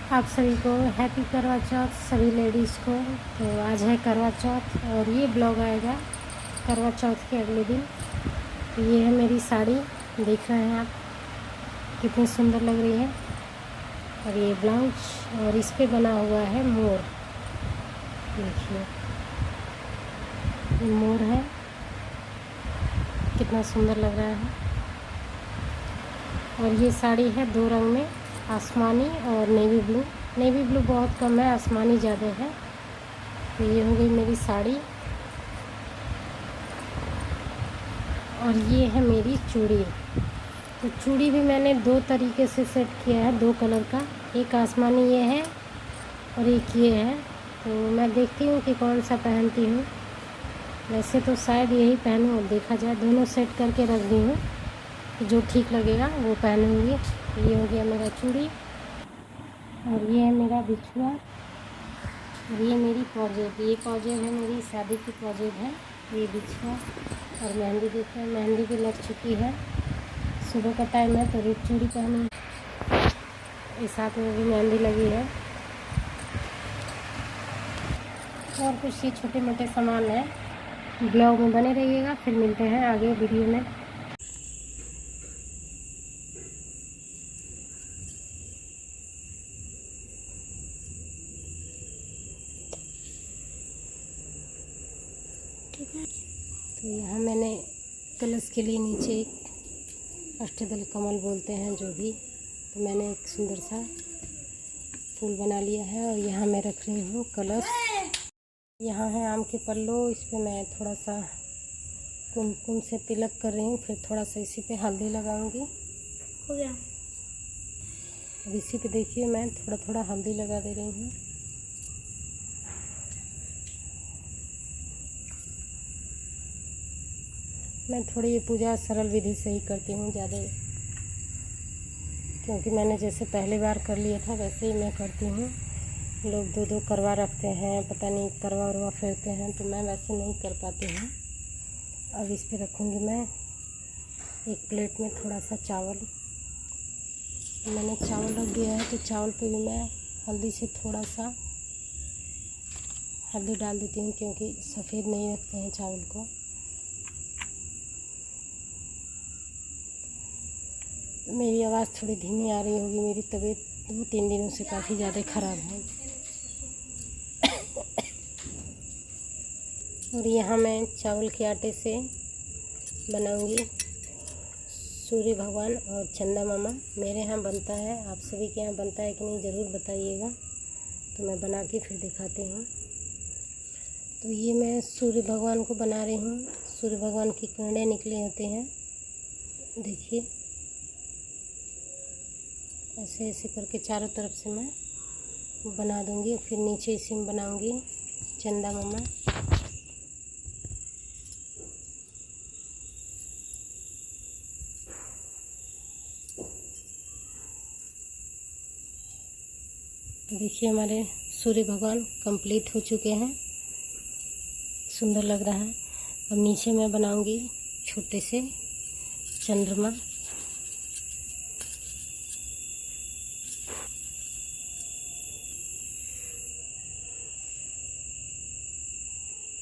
आप सभी को हैप्पी करवा चौथ, सभी लेडीज़ को। तो आज है करवा चौथ और ये ब्लॉग आएगा करवा चौथ के अगले दिन। तो ये है मेरी साड़ी, देख रहे हैं आप कितनी सुंदर लग रही है। और ये ब्लाउज और इस पे बना हुआ है मोर, देखिए ये मोर है, कितना सुंदर लग रहा है। और ये साड़ी है दो रंग में, आसमानी और नेवी ब्लू। नेवी ब्लू बहुत कम है, आसमानी ज़्यादा है। तो ये हो गई मेरी साड़ी। और ये है मेरी चूड़ी। तो चूड़ी भी मैंने दो तरीके से सेट किया है, दो कलर का। एक आसमानी ये है और एक ये है। तो मैं देखती हूँ कि कौन सा पहनती हूँ। वैसे तो शायद यही पहनूँ, और देखा जाए, दोनों सेट करके रख दी हूँ, जो ठीक लगेगा वो पहनूँगी। ये हो गया मेरा चूड़ी और ये है मेरा बिछुआ और ये मेरी पॉजेब। ये पॉजेब है मेरी शादी की पॉजेब है, ये बिछुआ। और मेहंदी देखते हैं, मेहंदी भी लग चुकी है। सुबह का टाइम है तो रेड चूड़ी पहनी, इस हाथ में भी मेहंदी लगी है। और कुछ ये छोटे मोटे सामान हैं। ब्लॉग में बने रहिएगा, फिर मिलते हैं आगे वीडियो में। तो यहाँ मैंने कलश के लिए नीचे एक अष्टदल कमल बोलते हैं जो भी, तो मैंने एक सुंदर सा फूल बना लिया है। और यहाँ मैं रख रही हूँ कलश। यहाँ है आम के पल्लो, इस पर मैं थोड़ा सा कुमकुम से तिलक कर रही हूँ, फिर थोड़ा सा इसी पे हल्दी लगाऊंगी। हो गया। अब इसी पे देखिए मैं थोड़ा थोड़ा हल्दी लगा दे रही हूँ। मैं थोड़ी ये पूजा सरल विधि से ही करती हूँ ज़्यादा, क्योंकि मैंने जैसे पहली बार कर लिया था वैसे ही मैं करती हूँ। लोग दो दो करवा रखते हैं, पता नहीं करवा उरवा फेरते हैं, तो मैं वैसे नहीं कर पाती हूँ। अब इस पे रखूँगी मैं एक प्लेट में थोड़ा सा चावल। मैंने चावल रख दिया है, तो चावल पे भी मैं हल्दी से थोड़ा सा हल्दी डाल देती हूँ, क्योंकि सफ़ेद नहीं रखते हैं चावल को। मेरी आवाज़ थोड़ी धीमी आ रही होगी, मेरी तबीयत 2-3 दिनों से काफ़ी ज़्यादा ख़राब है। और यहाँ मैं चावल के आटे से बनाऊंगी सूर्य भगवान और चंदा मामा। मेरे यहाँ बनता है, आप सभी के यहाँ बनता है कि नहीं ज़रूर बताइएगा, तो मैं बना के फिर दिखाती हूँ। तो ये मैं सूर्य भगवान को बना रही हूँ। सूर्य भगवान की किरणें निकले होते हैं, देखिए ऐसे ऐसे करके चारों तरफ से मैं बना दूंगी। फिर नीचे इसी में बनाऊंगी चंदा मामा। तो देखिए हमारे सूर्य भगवान कंप्लीट हो चुके हैं, सुंदर लग रहा है। अब नीचे मैं बनाऊंगी छोटे से चंद्रमा।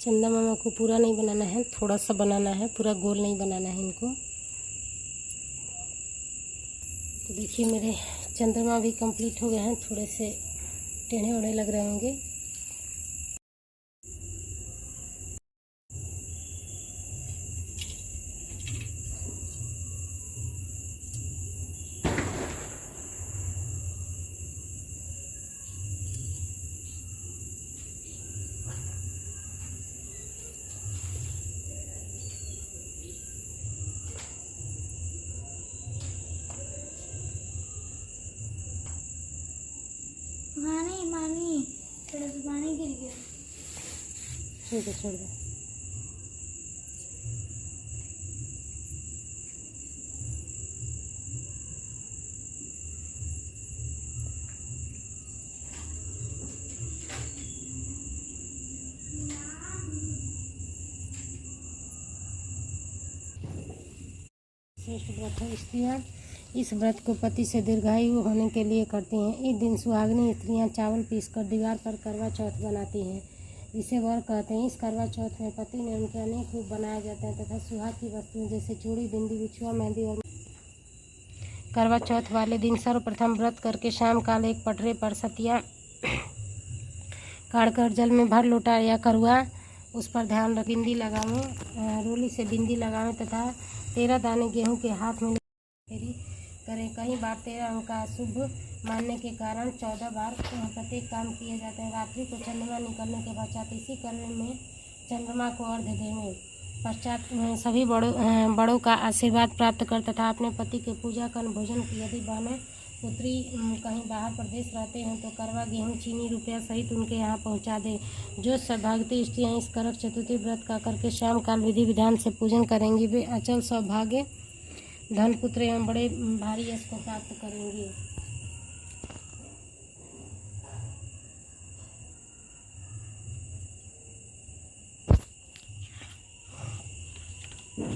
चंदा मामा को पूरा नहीं बनाना है, थोड़ा सा बनाना है, पूरा गोल नहीं बनाना है इनको। तो देखिए मेरे चंद्रमा भी कंप्लीट हो गए हैं, थोड़े से टेढ़े ओढ़े लग रहे होंगे। पानी थोड़ा सा पानी गिर गया। छोड़ दो। छोड़ दो इसलिए इस व्रत को पति से दीर्घायु होने के लिए करती हैं। इस दिन सुहागिनी स्त्रियां चावल पीसकर दीवार पर करवा चौथ बनाती हैं, इसे वर कहते हैं। इस करवा चौथ में पति ने उनके अनेक रूप बनाया जाता है तथा सुहाग की वस्तुएं जैसे चूड़ी, बिंदी, बिछुआ, मेहंदी और करवा चौथ वाले दिन सर्वप्रथम व्रत करके शाम काल एक पटरे पर सतिया काढ़कर जल में भर लोटा या करुआ उस पर ध्यान रख बिंदी लगावें, रोली से बिंदी लगावें तथा 13 दाने गेहूं के हाथ में फेरी करें। कई बार 13 अंक का शुभ मानने के कारण 14 बार प्रत्येक काम किए जाते हैं। रात्रि को चंद्रमा निकलने के पश्चात इसी कर्म में चंद्रमा को अर्घ्य देने पश्चात सभी बड़ों का आशीर्वाद प्राप्त कर तथा अपने पति के पूजा कर भोजन की। यदि बहनें पुत्री कहीं बाहर प्रदेश रहते हैं तो करवा, गेहूं, चीनी, रुपया सहित उनके यहाँ पहुँचा दे। जो सौभाग्यवती स्त्रियाँ इस करक चतुर्थी व्रत का करके शाम काल विधि विधान से पूजन करेंगी वे अचल सौभाग्य, धन, पुत्र एवं बड़े भारी यश को प्राप्त करेंगी।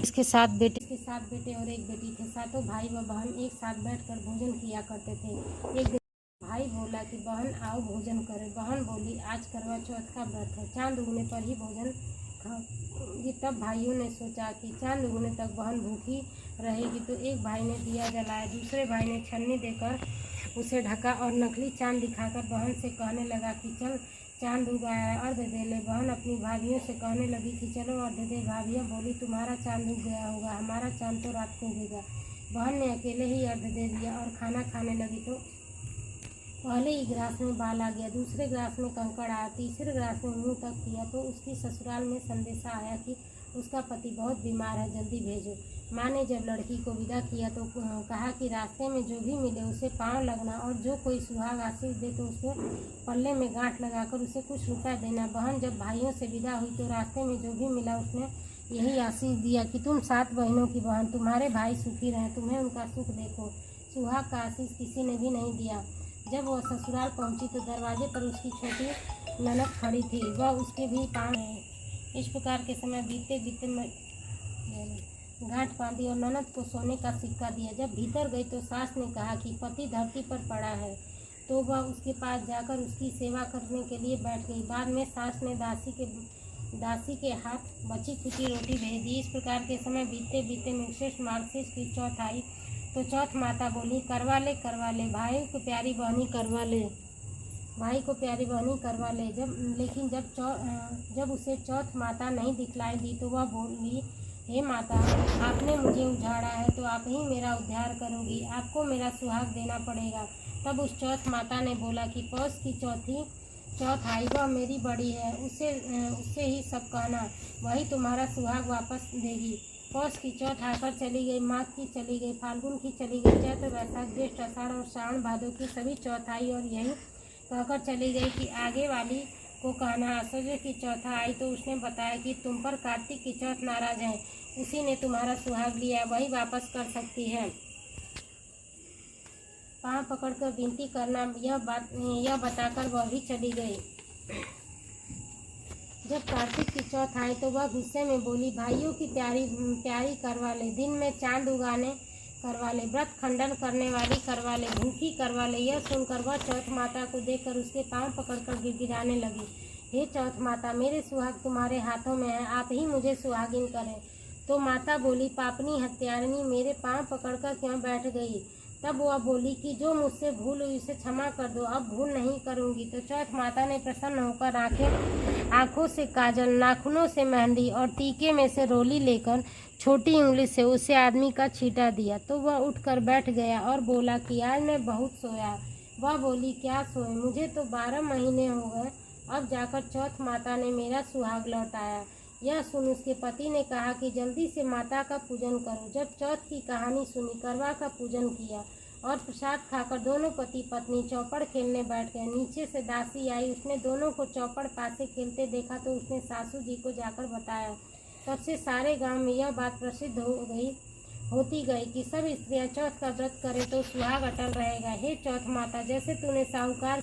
इसके 7 बेटे और एक बेटी थे। सातों भाई व बहन एक साथ बैठकर भोजन किया करते थे। एक दिन भाई बोला कि बहन आओ भोजन करें। बहन बोली आज करवा चौथ का व्रत है, चांद उगने पर ही भोजन खाओ। तब भाइयों ने सोचा कि चांद उगने तक बहन भूखी रहेगी, तो एक भाई ने दिया जलाया, दूसरे भाई ने छन्नी देकर उसे ढका और नकली चांद दिखाकर बहन से कहने लगा कि चल चांद उगाया है, अर्घ दे ले। बहन अपनी भाभियों से कहने लगी कि चलो अर्घ दे। भाभियाँ बोली तुम्हारा चांद उग गया होगा, हमारा चांद तो रात को उगेगा। बहन ने अकेले ही अर्घ दे दिया और खाना खाने लगी तो पहले ही गिलास में बाल आ गया, दूसरे गिलास में कंकड़ आया, तीसरे गिलास में मुंह तक किया तो उसकी ससुराल में संदेशा आया कि उसका पति बहुत बीमार है, जल्दी भेजो। माँ ने जब लड़की को विदा किया तो कहा कि रास्ते में जो भी मिले उसे पाँव लगना और जो कोई सुहाग आशीष दे तो उसको पल्ले में गांठ लगाकर उसे कुछ रुपया देना। बहन जब भाइयों से विदा हुई तो रास्ते में जो भी मिला उसने यही आशीष दिया कि तुम 7 बहनों की बहन, तुम्हारे भाई सुखी रहें, तुम्हें उनका सुख देखो। सुहाग का आशीष किसी ने भी नहीं दिया। जब वह ससुराल पहुंची तो दरवाजे पर उसकी छोटी ननद खड़ी थी, वह उसके भी पाँव है। इस प्रकार के समय बीते गांठ बांधी और ननद को सोने का सिक्का दिया। जब भीतर गई तो सास ने कहा कि पति धरती पर पड़ा है, तो वह उसके पास जाकर उसकी सेवा करने के लिए बैठ गई। बाद में सास ने दासी के हाथ बची खुची रोटी भेज दी। इस प्रकार के समय बीते बीते निर्शेष मार्गशीर्ष की चौथ आई तो चौथ माता बोली करवा ले भाई को प्यारी बहनी करवा ले, भाई को प्यारी बहनी करवा ले। लेकिन जब उसे चौथ माता नहीं दिखलाई दी तो वह बोली हे माता, आपने मुझे उजाड़ा है तो आप ही मेरा उद्धार करोगी, आपको मेरा सुहाग देना पड़ेगा। तब उस चौथ माता ने बोला कि पौष की चौथ आई वह मेरी बड़ी है, उससे ही सब कहना, वही तुम्हारा सुहाग वापस देगी। पौष की चौथ आकर चली गई, माघ की चली गई, फाल्गुन की चली गई, चैत्र, वैशाख, ज्येष्ठ, आषाढ़ और श्रावण भादों की सभी चौथ आई और यही कहकर चली गई कि आगे वाली को कहना। आश्चर्य की चौथा आई तो उसने बताया कि तुम पर कार्तिक की चौथ नाराज है, उसी ने तुम्हारा सुहाग लिया, वही वापस कर सकती है। पाँव पकड़कर विनती करना, यह बताकर वह भी चली गई। जब कार्तिक की चौथ आई तो वह गुस्से में बोली भाइयों की प्यारी करवा ले, दिन में चांद उगाने करवा ले, व्रत खंडन करने वाली करवा ले, भूखी करवा ले। यह सुनकर वह चौथ माता को देखकर उसके पांव पकड़कर गिड़गिड़ाने लगी। हे चौथ माता, मेरे सुहाग तुम्हारे हाथों में है, आप ही मुझे सुहागिन करें। तो माता बोली पापनी हत्यारिणी, मेरे पांव पकड़कर क्यों बैठ गई। तब वह बोली कि जो मुझसे भूल हुई उसे क्षमा कर दो, अब भूल नहीं करूंगी। तो चौथ माता ने प्रसन्न होकर आँखों से काजल, नाखूनों से मेहंदी और टीके में से रोली लेकर छोटी उंगली से उसे आदमी का छींटा दिया। तो वह उठकर बैठ गया और बोला कि आज मैं बहुत सोया। वह बोली क्या सोए, मुझे तो 12 महीने हो गए, अब जाकर चौथ माता ने मेरा सुहाग लौटाया। यह सुन उसके पति ने कहा कि जल्दी से माता का पूजन करो। जब चौथ की कहानी सुनी, करवा का पूजन किया और प्रसाद खाकर दोनों पति पत्नी चौपड़ खेलने बैठ गए। नीचे से दासी आई, उसने दोनों को चौपड़ पासे खेलते देखा तो उसने सासू जी को जाकर बताया। तब से सारे गांव में यह बात प्रसिद्ध होती गई कि सब स्त्रियां चौथ का व्रत करें तो सुहाग अटल रहेगा। हे चौथ माता, जैसे तूने साहूकार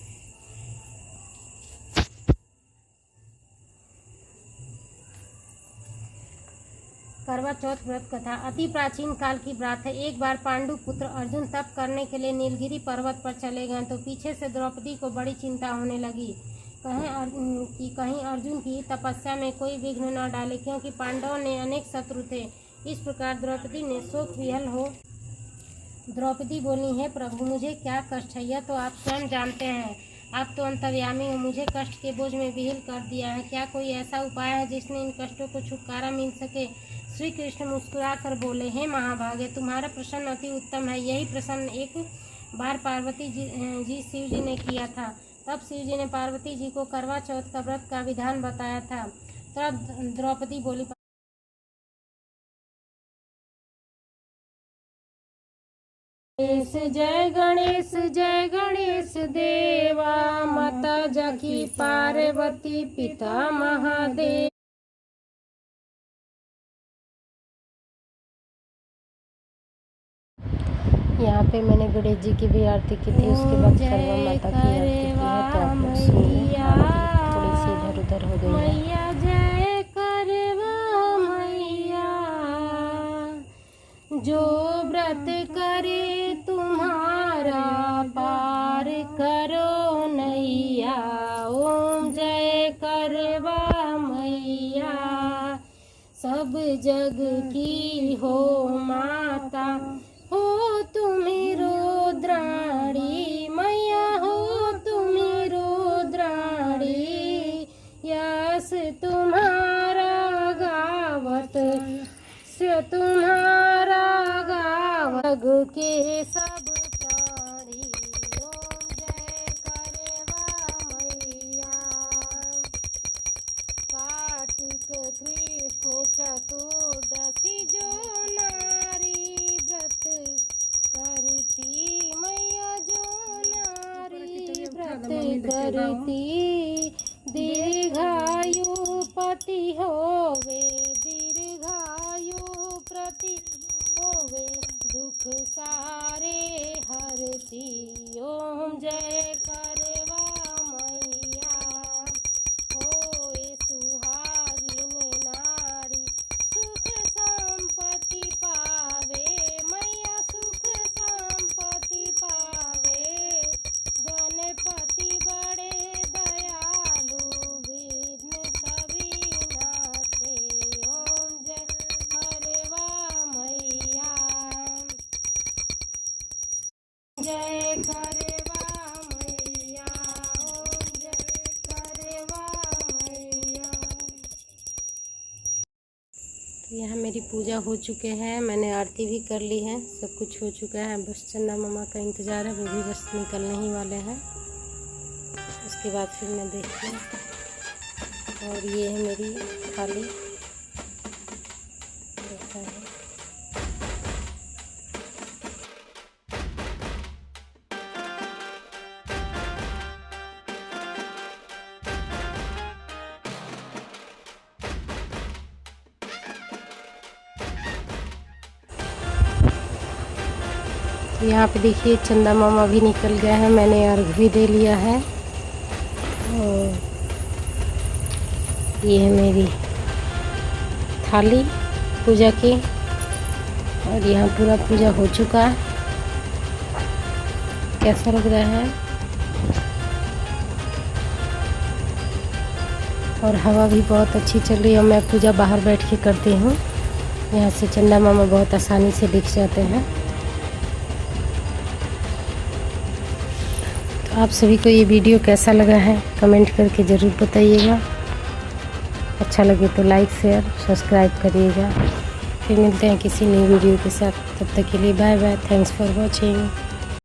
करवा चौथ व्रत कथा अति प्राचीन काल की बात है। एक बार पांडु पुत्र अर्जुन तप करने के लिए नीलगिरी पर्वत पर चले गए तो पीछे से द्रौपदी को बड़ी चिंता होने लगी कहीं अर्जुन की तपस्या में कोई विघ्न न डाले, क्योंकि पांडवों ने अनेक शत्रु थे। इस प्रकार द्रौपदी ने शोक विहल हो द्रौपदी बोली, हे प्रभु, मुझे क्या कष्ट है, यह तो आप स्वयं जानते हैं। आप तो अंतर्यामी हो, मुझे कष्ट के बोझ में विहीन कर दिया है। क्या कोई ऐसा उपाय है जिसने इन कष्टों को छुटकारा मिल सके? श्री कृष्ण मुस्कुरा कर बोले, हे महाभागे, तुम्हारा प्रश्न अति उत्तम है। यही प्रश्न एक बार पार्वती जी शिव जी ने किया था। तब शिव जी ने पार्वती जी को करवा चौथ का व्रत का विधान बताया था। तब द्रौपदी बोली, जय गणेश देवा, माता जाकी पार्वती, पिता महादेव। यहाँ पे मैंने गणेश जी की भी आरती की थी, उसके बाद करवा माता की आरती की है। तो आप लोग सुनिए, आरती थोड़ी सी इधर उधर हो गई है। मैया जय करवा मैया, जो व्रत करे तुम्हारा पार करो नैया। ओम जय करवा मैया, सब जग की हो माता, हो तुम्हें रुद्राणी मैया, हो तुम्हें रुद्राणी। यस तुम्हारा गावत तुम्हारा गावत के सब प्राणी। ओम जय करवा मैया, कार्तिक कृष्ण चतुर्दशी जो नारी व्रत करती मैया, जो नारी व्रत करती, दीर्घायु पति होवे, दीर्घायु प्रति होवे, दुख सारे हरती। ओम जय करवा मैया, होए सुहागिन नारी, सुख संपत्ति पावे मैया, सुख संपत्ति पावे। गणपति बड़े दयालु, विघ्न सभी नाथे। ओम जय करवा मैया, जय करवा मैया, ओम जय करवा मैया। तो यहाँ मेरी पूजा हो चुके हैं, मैंने आरती भी कर ली है, सब कुछ हो चुका है। बस चंदा मामा का इंतज़ार है, वो भी बस निकलने ही वाले हैं। उसके बाद फिर मैं देखती हूँ। और ये है मेरी थाली, ऐसा है। यहाँ पे देखिए चंदा मामा भी निकल गया है, मैंने अर्घ भी दे लिया है। और ये है मेरी थाली पूजा की, और यहाँ पूरा पूजा हो चुका है। कैसा लग रहा है? और हवा भी बहुत अच्छी चल रही है। मैं पूजा बाहर बैठ के करती हूँ, यहाँ से चंदा मामा बहुत आसानी से दिख जाते हैं। आप सभी को ये वीडियो कैसा लगा है कमेंट करके ज़रूर बताइएगा। अच्छा लगे तो लाइक शेयर सब्सक्राइब करिएगा। फिर मिलते हैं किसी नई वीडियो के साथ, तब तक के लिए bye bye. Thanks for watching.